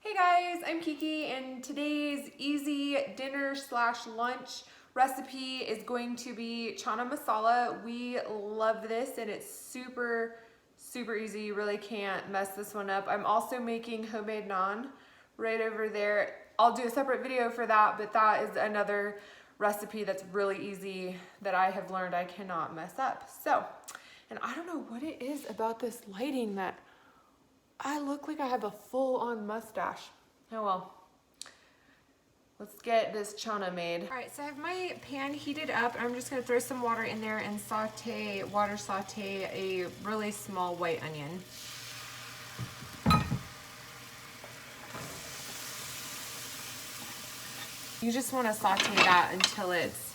Hey guys, I'm Kiki, and today's easy dinner/lunch recipe is going to be chana masala. We love this and it's super easy. You really can't mess this one up. I'm also making homemade naan right over there. I'll do a separate video for that, but that is another recipe that's really easy that I have learned I cannot mess up. So, and I don't know what it is about this lighting that I look like I have a full-on mustache. Oh well. Let's get this chana made. All right, so I have my pan heated up. I'm just gonna throw some water in there and saute a really small white onion. You just wanna saute that until it's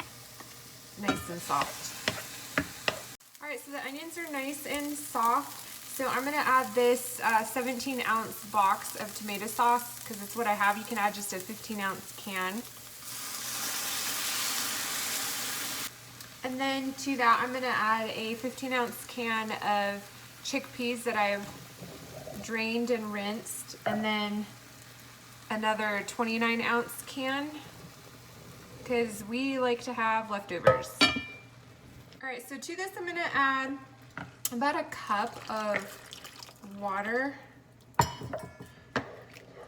nice and soft. All right, so the onions are nice and soft. So I'm gonna add this 17-ounce box of tomato sauce because it's what I have. You can add just a 15-ounce can. And then to that, I'm gonna add a 15-ounce can of chickpeas that I've drained and rinsed, and then another 29-ounce can because we like to have leftovers. All right, so to this I'm gonna add about a cup of water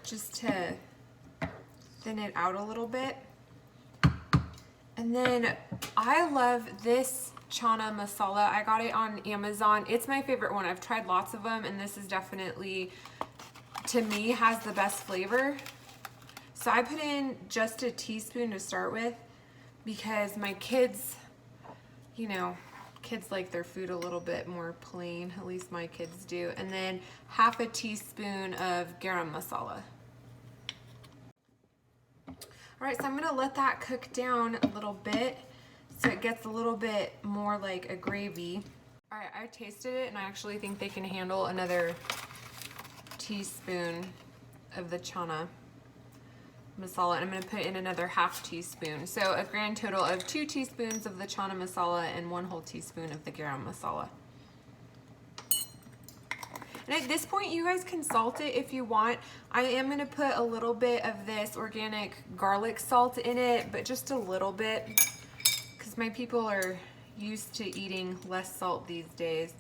just to thin it out a little bit. And then I love this chana masala. I got it on Amazon. It's my favorite one. I've tried lots of them and this is definitely, to me, has the best flavor. So I put in just a teaspoon to start with because my kids, you know, kids like their food a little bit more plain, at least my kids do. And then half a teaspoon of garam masala. All right, so I'm gonna let that cook down a little bit so it gets a little bit more like a gravy. All right, I tasted it and I actually think they can handle another teaspoon of the chana masala, and I'm going to put in another half teaspoon. So a grand total of 2 teaspoons of the chana masala and 1 whole teaspoon of the garam masala. And at this point, you guys can salt it if you want. I am going to put a little bit of this organic garlic salt in it, but just a little bit because my people are used to eating less salt these days.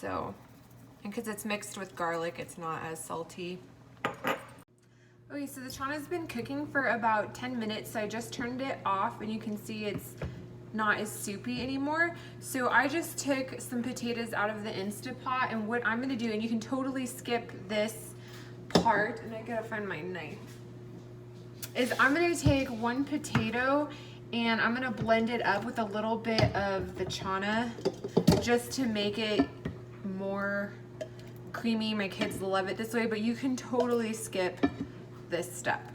So, and because it's mixed with garlic, it's not as salty. Okay, so the chana's been cooking for about 10 minutes, so I just turned it off and you can see it's not as soupy anymore. So I just took some potatoes out of the Instant Pot, and what I'm gonna do, and you can totally skip this part, and I gotta find my knife, is I'm gonna take 1 potato and I'm gonna blend it up with a little bit of the chana just to make it more creamy. My kids love it this way, but you can totally skip this step.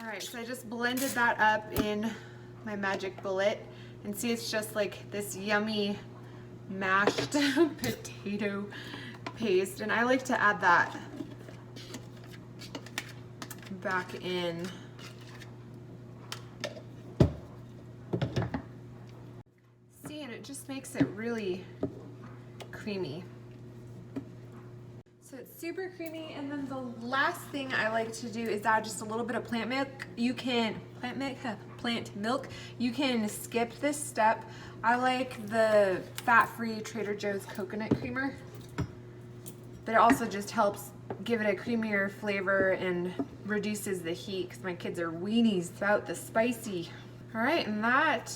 All right, so I just blended that up in my magic bullet, and see it's just like this yummy mashed potato paste, and I like to add that back in. See, and it just makes it really creamy. So it's super creamy, and then the last thing I like to do is add just a little bit of plant milk. You can, plant milk. You can skip this step. I like the fat-free Trader Joe's coconut creamer, but it also just helps give it a creamier flavor and reduces the heat because my kids are weenies about the spicy. All right, and that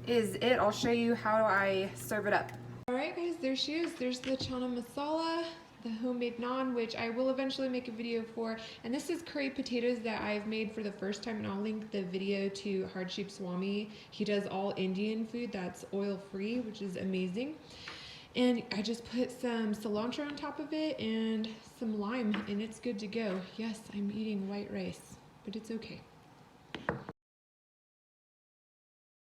is it. I'll show you how I serve it up. All right, guys, there she is. There's the chana masala, the homemade naan, which I will eventually make a video for. And this is curry potatoes that I've made for the first time, and I'll link the video to Hardsheep Swami. He does all Indian food that's oil-free, which is amazing. And I just put some cilantro on top of it and some lime, and it's good to go. Yes, I'm eating white rice, but it's okay.